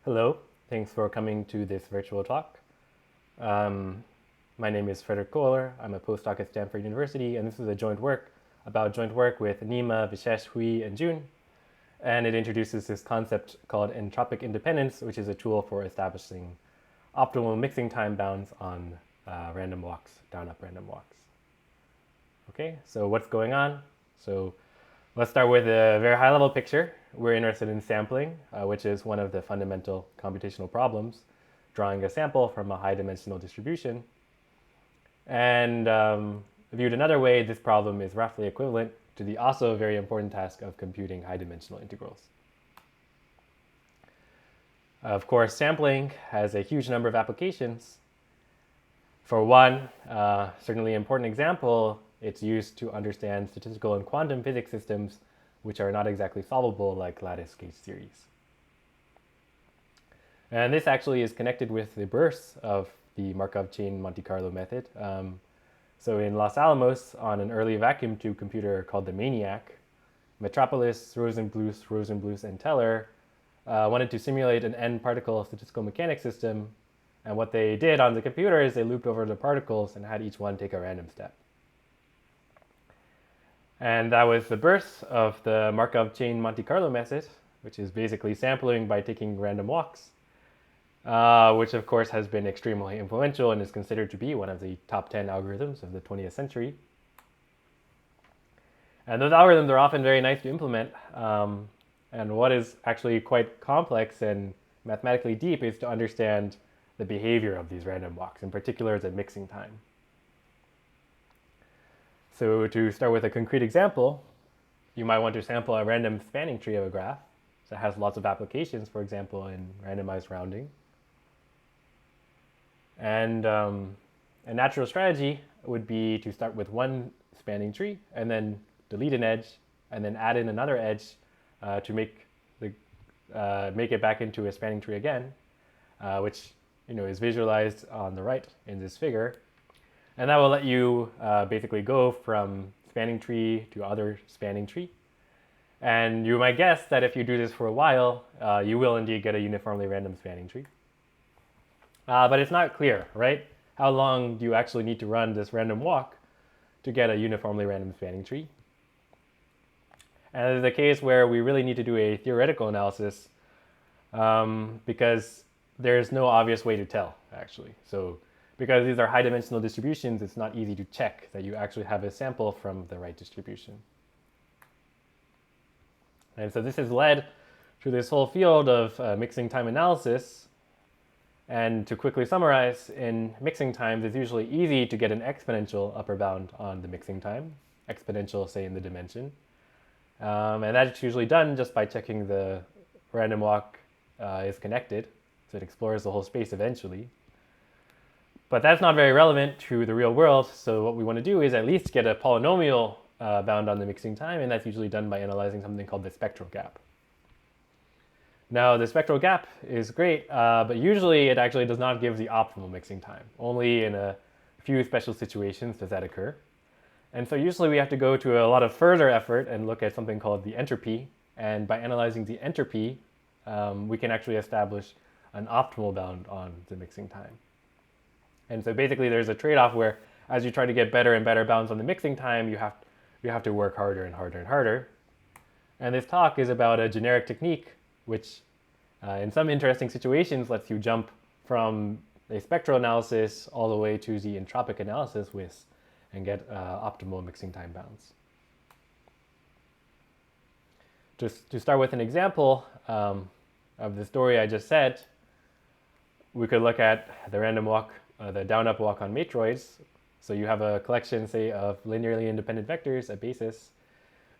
Hello, thanks for coming to this virtual talk. My name is Frederic Koehler. I'm a postdoc at Stanford University, and this is a joint work with Nima, Vishesh, Thuy, and Jain. And it introduces this concept called entropic independence, which is a tool for establishing optimal mixing time bounds on random walks, down-up random walks. Okay, so what's going on? So let's start with a very high-level picture. We're interested in sampling, which is one of the fundamental computational problems, drawing a sample from a high-dimensional distribution. And viewed another way, this problem is roughly equivalent to the also very important task of computing high-dimensional integrals. Of course, sampling has a huge number of applications. For one, certainly important example, it's used to understand statistical and quantum physics systems which are not exactly solvable like lattice gauge theories. And this actually is connected with the birth of the Markov chain Monte Carlo method. So in Los Alamos, on an early vacuum tube computer called the Maniac, Metropolis, Rosenbluth, and Teller wanted to simulate an n-particle statistical mechanics system. And what they did on the computer is they looped over the particles and had each one take a random step. And that was the birth of the Markov chain Monte Carlo method, which is basically sampling by taking random walks, which of course has been extremely influential and is considered to be one of the top 10 algorithms of the 20th century. And those algorithms are often very nice to implement. And what is actually quite complex and mathematically deep is to understand the behavior of these random walks, in particular the mixing time. So to start with a concrete example, you might want to sample a random spanning tree of a graph. So it has lots of applications, for example, in randomized rounding. And a natural strategy would be to start with one spanning tree and then delete an edge and then add in another edge to make it back into a spanning tree again, which is visualized on the right in this figure. And that will let you basically go from spanning tree to other spanning tree. And you might guess that if you do this for a while, you will indeed get a uniformly random spanning tree. But it's not clear, right? How long do you actually need to run this random walk to get a uniformly random spanning tree? And this is a case where we really need to do a theoretical analysis because there's no obvious way to tell, actually. So because these are high-dimensional distributions, it's not easy to check that you actually have a sample from the right distribution. And so this has led to this whole field of mixing time analysis. And to quickly summarize, in mixing times, it's usually easy to get an exponential upper bound on the mixing time, exponential, say, in the dimension. And that's usually done just by checking the random walk is connected. So it explores the whole space eventually. But that's not very relevant to the real world. So what we want to do is at least get a polynomial bound on the mixing time. And that's usually done by analyzing something called the spectral gap. Now, the spectral gap is great, but usually it actually does not give the optimal mixing time. Only in a few special situations does that occur. And so usually we have to go to a lot of further effort and look at something called the entropy. And by analyzing the entropy, we can actually establish an optimal bound on the mixing time. And so basically there's a trade-off where as you try to get better and better bounds on the mixing time, you have to work harder and harder and harder. And this talk is about a generic technique which in some interesting situations lets you jump from a spectral analysis all the way to the entropic analysis and get optimal mixing time bounds. Just to start with an example of the story I just said, we could look at the random walk, the down-up walk on matroids. So you have a collection, say, of linearly independent vectors, a basis.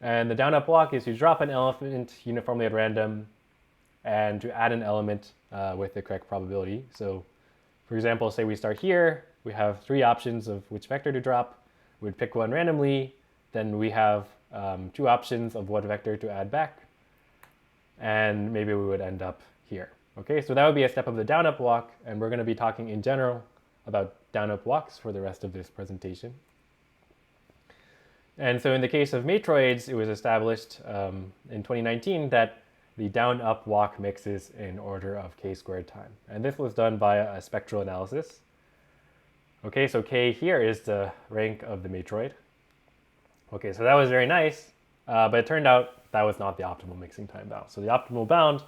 And the down-up walk is you drop an element uniformly at random and to add an element with the correct probability. So for example, say we start here, we have three options of which vector to drop. We'd pick one randomly, then we have two options of what vector to add back, and maybe we would end up here. Okay, so that would be a step of the down-up walk, and we're going to be talking in general about down-up walks for the rest of this presentation. And so in the case of matroids, it was established in 2019 that the down-up walk mixes in order of k squared time. And this was done by a spectral analysis. Okay, so k here is the rank of the matroid. Okay, so that was very nice, but it turned out that was not the optimal mixing time bound. So the optimal bound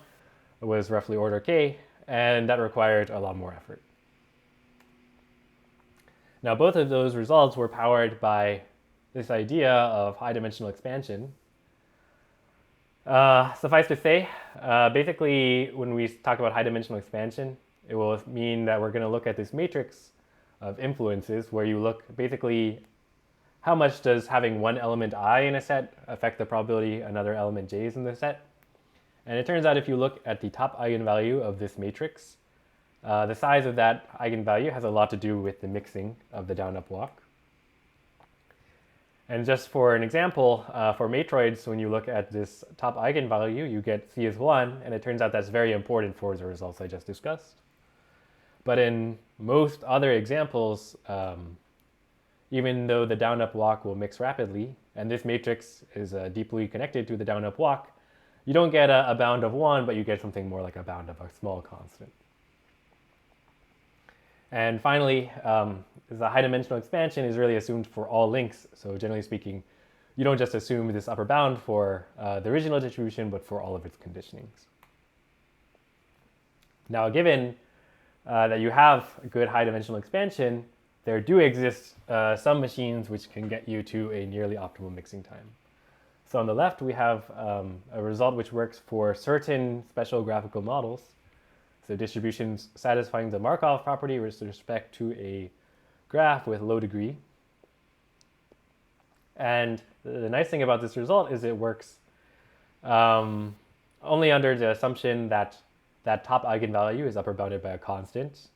was roughly order k, and that required a lot more effort. Now, both of those results were powered by this idea of high-dimensional expansion. Suffice to say, basically, when we talk about high-dimensional expansion, it will mean that we're going to look at this matrix of influences where you look basically how much does having one element I in a set affect the probability another element j is in the set. And it turns out if you look at the top eigenvalue of this matrix, the size of that eigenvalue has a lot to do with the mixing of the down-up walk. And just for an example, for matroids, when you look at this top eigenvalue, you get c is 1, and it turns out that's very important for the results I just discussed. But in most other examples, even though the down-up walk will mix rapidly, and this matrix is deeply connected to the down-up walk, you don't get a bound of 1, but you get something more like a bound of a small constant. And finally, the high-dimensional expansion is really assumed for all links. So generally speaking, you don't just assume this upper bound for the original distribution, but for all of its conditionings. Now, given that you have a good high-dimensional expansion, there do exist some machines which can get you to a nearly optimal mixing time. So on the left, we have a result which works for certain special graphical models. So distributions satisfying the Markov property with respect to a graph with low degree. And the nice thing about this result is it works only under the assumption that that top eigenvalue is upper bounded by a constant.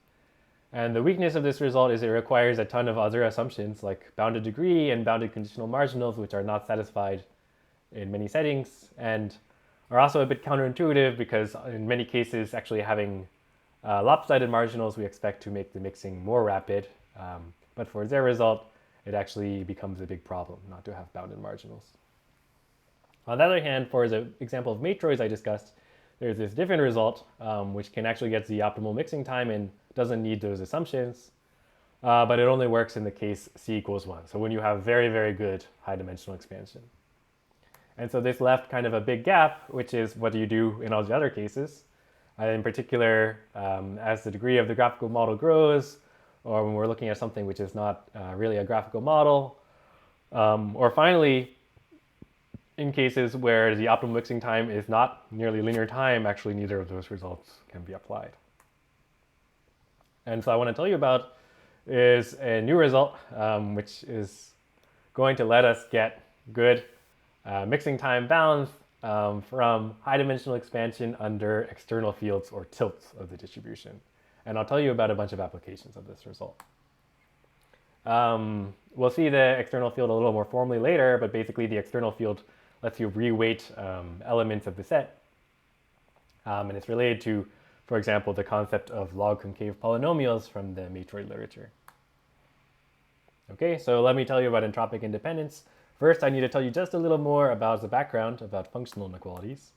And the weakness of this result is it requires a ton of other assumptions like bounded degree and bounded conditional marginals, which are not satisfied in many settings and are also a bit counterintuitive because in many cases actually having lopsided marginals we expect to make the mixing more rapid. But for their result, it actually becomes a big problem not to have bounded marginals. On the other hand, for the example of matroids I discussed, there's this different result which can actually get the optimal mixing time and doesn't need those assumptions, but it only works in the case c equals 1. So when you have very, very good high-dimensional expansion. And so this left kind of a big gap, which is what do you do in all the other cases? In particular, as the degree of the graphical model grows, or when we're looking at something which is not really a graphical model, or finally, in cases where the optimal mixing time is not nearly linear time, actually neither of those results can be applied. And so I want to tell you about is a new result, which is going to let us get good mixing time bounds from high-dimensional expansion under external fields or tilts of the distribution. And I'll tell you about a bunch of applications of this result. We'll see the external field a little more formally later, but basically the external field lets you reweight elements of the set. And it's related to, for example, the concept of log concave polynomials from the matroid literature. Okay, so let me tell you about entropic independence. First, I need to tell you just a little more about the background about functional inequalities.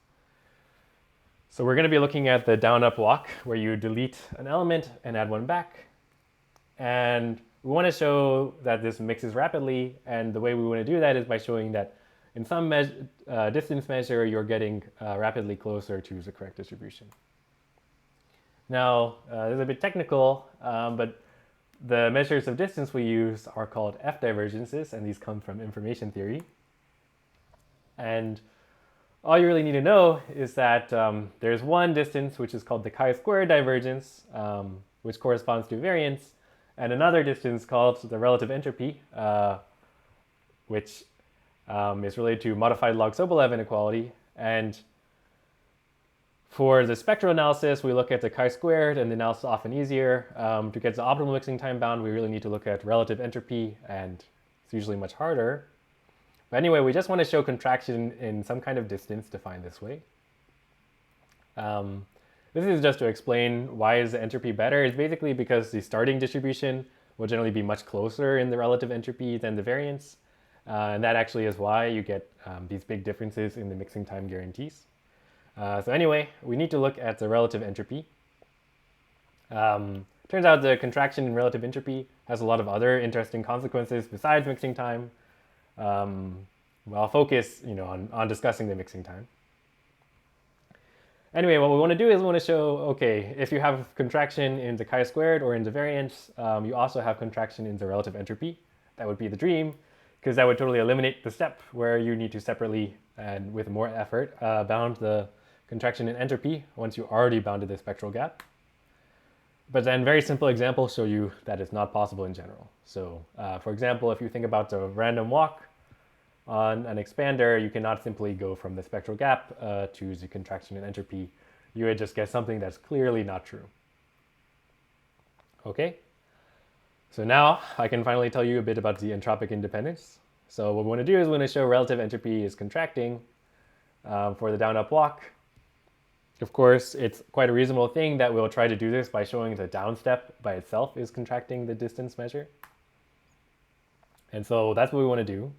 So we're going to be looking at the down-up walk, where you delete an element and add one back. And we want to show that this mixes rapidly, and the way we want to do that is by showing that in some distance measure, you're getting rapidly closer to the correct distribution. Now, this is a bit technical, but the measures of distance we use are called F divergences, and these come from information theory. And all you really need to know is that there's one distance which is called the chi-square divergence, which corresponds to variance, and another distance called the relative entropy, which is related to modified log Sobolev inequality. And for the spectral analysis, we look at the chi-squared, and the analysis is often easier. To get the optimal mixing time bound, we really need to look at relative entropy, and it's usually much harder. But anyway, we just want to show contraction in some kind of distance defined this way. This is just to explain why is the entropy better. It's basically because the starting distribution will generally be much closer in the relative entropy than the variance. And that actually is why you get these big differences in the mixing time guarantees. So anyway, we need to look at the relative entropy. Turns out the contraction in relative entropy has a lot of other interesting consequences besides mixing time. I'll focus, on discussing the mixing time. Anyway, what we want to do is we want to show, okay, if you have contraction in the chi-squared or in the variance, you also have contraction in the relative entropy. That would be the dream, because that would totally eliminate the step where you need to separately and with more effort bound the contraction in entropy once you already bounded the spectral gap. But then very simple examples show you that it's not possible in general. So for example, if you think about the random walk on an expander, you cannot simply go from the spectral gap to the contraction in entropy. You would just get something that's clearly not true. Okay, so now I can finally tell you a bit about the entropic independence. So what we want to do is we want to show relative entropy is contracting for the down-up walk. Of course, it's quite a reasonable thing that we'll try to do this by showing the down step by itself is contracting the distance measure. And so that's what we want to do.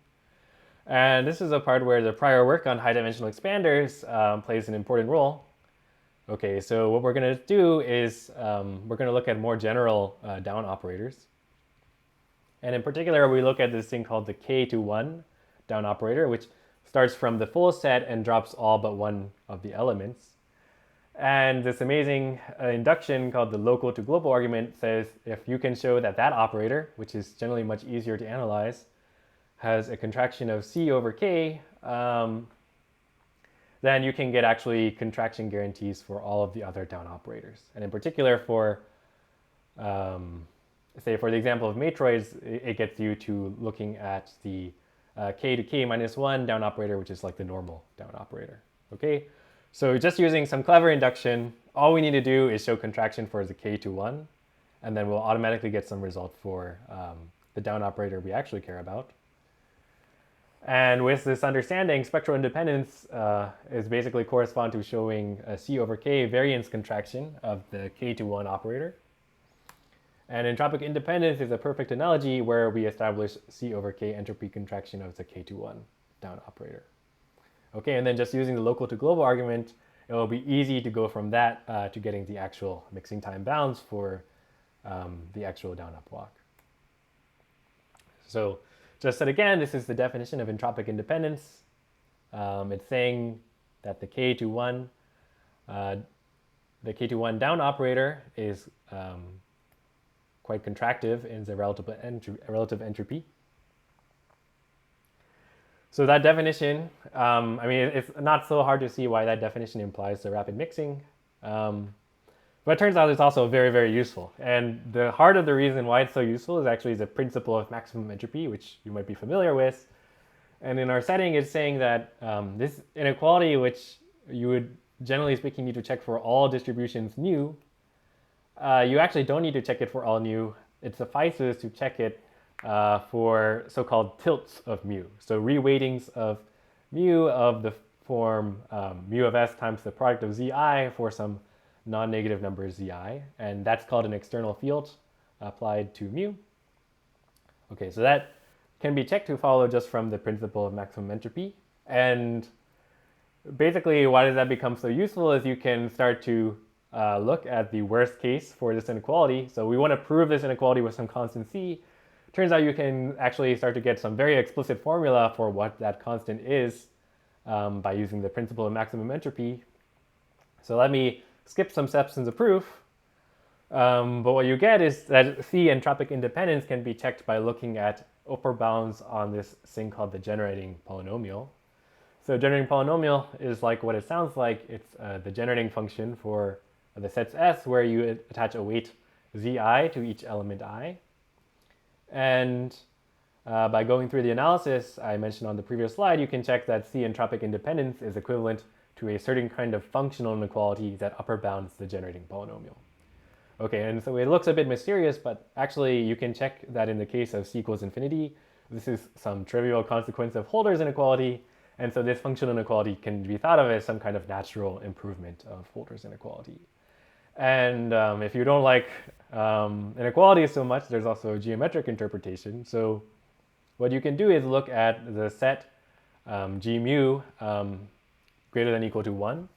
And this is a part where the prior work on high-dimensional expanders plays an important role. Okay, so what we're going to do is we're going to look at more general down operators. And in particular, we look at this thing called the k to 1 down operator, which starts from the full set and drops all but one of the elements. And this amazing induction called the local to global argument says if you can show that that operator, which is generally much easier to analyze, has a contraction of C over K, then you can get actually contraction guarantees for all of the other down operators. And in particular for, say for the example of matroids, it gets you to looking at the K to K minus 1 down operator, which is like the normal down operator. Okay, so just using some clever induction, all we need to do is show contraction for the K to 1, and then we'll automatically get some result for the down operator we actually care about. And with this understanding, spectral independence is basically correspond to showing a C over K variance contraction of the K to 1 operator. And entropic independence is a perfect analogy where we establish C over K entropy contraction of the K to 1 down operator. Okay, and then just using the local to global argument, it will be easy to go from that to getting the actual mixing time bounds for the actual down-up walk. So just said again, this is the definition of entropic independence. It's saying that the K to 1 down operator is quite contractive in the relative entropy. So that definition, it's not so hard to see why that definition implies the rapid mixing. But it turns out it's also very, very useful. And the heart of the reason why it's so useful is actually the principle of maximum entropy, which you might be familiar with. And in our setting, it's saying that this inequality, which you would, generally speaking, need to check for all distributions mu, you actually don't need to check it for all mu. It suffices to check it for so-called tilts of mu. So reweightings of mu of the form mu of s times the product of zi for some non-negative number zi. And that's called an external field applied to mu. Okay, so that can be checked to follow just from the principle of maximum entropy. And basically, why does that become so useful is you can start to look at the worst case for this inequality. So we want to prove this inequality with some constant c. Turns out you can actually start to get some very explicit formula for what that constant is by using the principle of maximum entropy. So let me skip some steps in the proof. But what you get is that C entropic independence can be checked by looking at upper bounds on this thing called the generating polynomial. So generating polynomial is like what it sounds like. It's the generating function for the sets S where you attach a weight zi to each element I. And by going through the analysis I mentioned on the previous slide, you can check that C entropic independence is equivalent to a certain kind of functional inequality that upper bounds the generating polynomial. Okay, and so it looks a bit mysterious, but actually you can check that in the case of C equals infinity. This is some trivial consequence of Holder's inequality, and so this functional inequality can be thought of as some kind of natural improvement of Holder's inequality. And if you don't like inequalities so much, there's also a geometric interpretation. So what you can do is look at the set G mu greater than or equal to 1.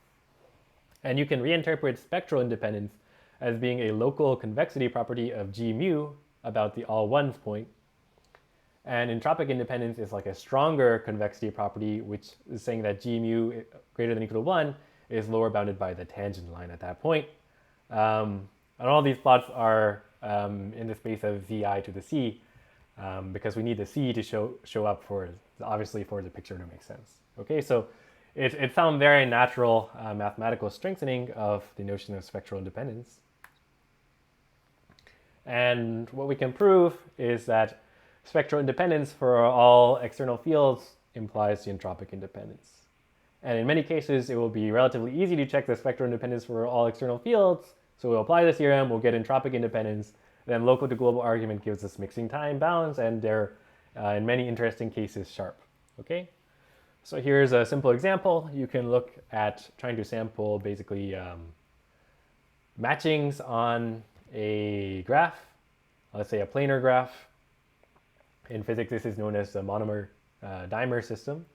And you can reinterpret spectral independence as being a local convexity property of G mu about the all ones point. And entropic independence is like a stronger convexity property, which is saying that G mu greater than or equal to 1 is lower bounded by the tangent line at that point. And all these plots are in the space of Vi to the C, because we need the C to show up for, obviously, for the picture to make sense. Okay, so it's some very natural mathematical strengthening of the notion of spectral independence. And what we can prove is that spectral independence for all external fields implies the entropic independence. And in many cases, it will be relatively easy to check the spectral independence for all external fields. So we'll apply the theorem, we'll get entropic independence, then local to global argument gives us mixing time bounds, and they're, in many interesting cases, sharp. Okay? So here's a simple example. You can look at trying to sample basically matchings on a graph, let's say a planar graph. In physics, this is known as the monomer dimer system.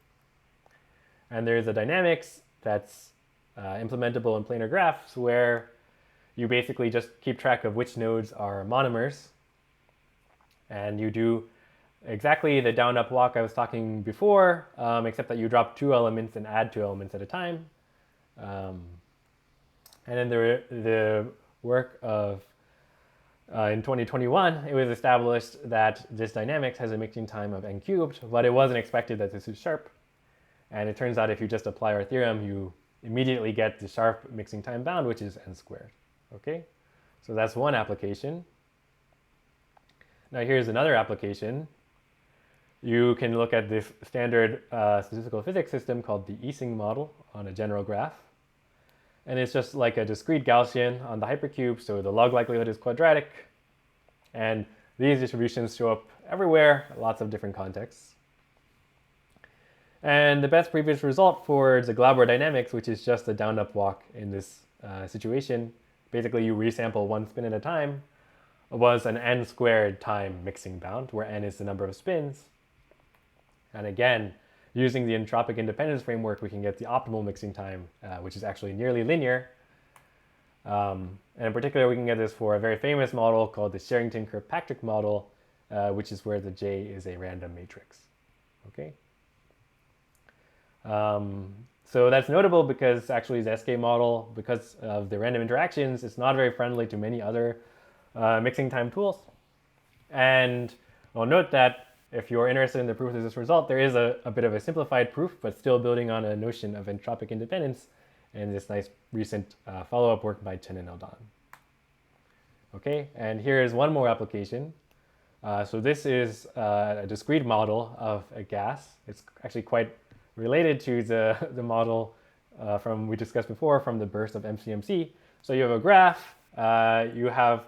And there's a dynamics that's implementable in planar graphs where you basically just keep track of which nodes are monomers. And you do exactly the down-up walk I was talking before, except that you drop 2 elements and add 2 elements at a time. And then the work of in 2021, it was established that this dynamics has a mixing time of n cubed, but it wasn't expected that this is sharp. And it turns out if you just apply our theorem, you immediately get the sharp mixing time bound, which is n squared. Okay, so that's one application. Now here's another application. You can look at this standard statistical physics system called the Ising model on a general graph. And it's just like a discrete Gaussian on the hypercube, so the log likelihood is quadratic. And these distributions show up everywhere, lots of different contexts. And the best previous result for the Glauber dynamics, which is just a down-up walk in this situation, basically you resample one spin at a time, was an n squared time mixing bound, where n is the number of spins. And again, using the entropic independence framework, we can get the optimal mixing time, which is actually nearly linear. And in particular, we can get this for a very famous model called the Sherrington-Kirkpatrick model, which is where the J is a random matrix. Okay. So that's notable because actually the SK model, because of the random interactions, it's not very friendly to many other mixing time tools. And I'll note that if you're interested in the proof of this result, there is a bit of a simplified proof, but still building on a notion of entropic independence in this nice recent follow-up work by Chen and Eldon. Okay, and here is one more application. So this is a discrete model of a gas. It's actually quite related to the model from we discussed before from the burst of MCMC. So you have a graph, you have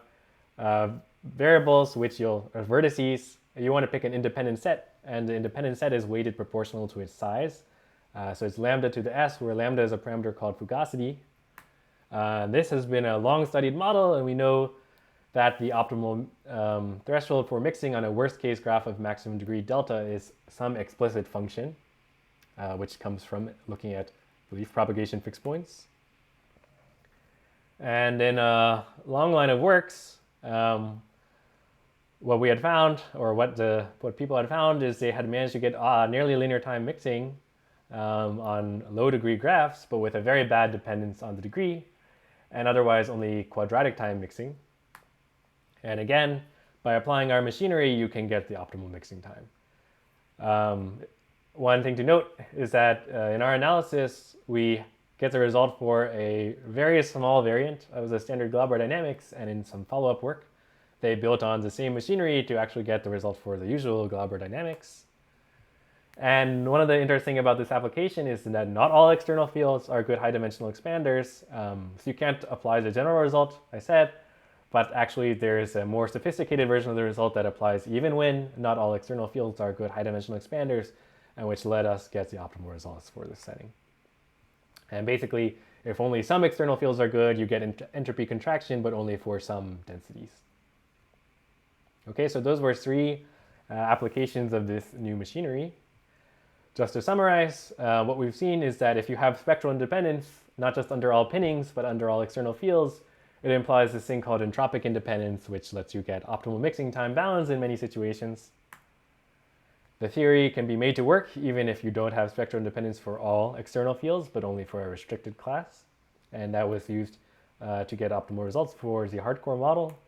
variables which vertices. You want to pick an independent set, and the independent set is weighted proportional to its size. So it's lambda to the s, where lambda is a parameter called fugacity. This has been a long-studied model, and we know that the optimal threshold for mixing on a worst-case graph of maximum degree delta is some explicit function, which comes from looking at leaf propagation fixed points. And in a long line of works, what we had found, or what people had found, is they had managed to get nearly linear time mixing on low degree graphs, but with a very bad dependence on the degree, and otherwise only quadratic time mixing. And again, by applying our machinery, you can get the optimal mixing time. One thing to note is that in our analysis, we get the result for a very small variant of the standard Glauber dynamics, and in some follow-up work, they built on the same machinery to actually get the result for the usual Glauber dynamics. And one of the interesting about this application is that not all external fields are good high-dimensional expanders. So you can't apply the general result, I said, but actually there's a more sophisticated version of the result that applies even when not all external fields are good high-dimensional expanders, and which let us get the optimal results for this setting. And basically, if only some external fields are good, you get entropy contraction, but only for some densities. Okay, so those were 3 applications of this new machinery. Just to summarize, what we've seen is that if you have spectral independence, not just under all pinnings, but under all external fields, it implies this thing called entropic independence, which lets you get optimal mixing time balance in many situations. The theory can be made to work even if you don't have spectral independence for all external fields, but only for a restricted class. And that was used to get optimal results for the hardcore model.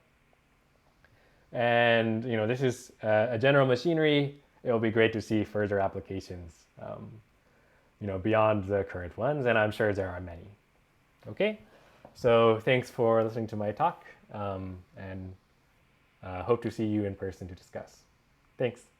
And this is a general machinery. It will be great to see further applications, beyond the current ones, and I'm sure there are many. Okay, so thanks for listening to my talk, and hope to see you in person to discuss. Thanks.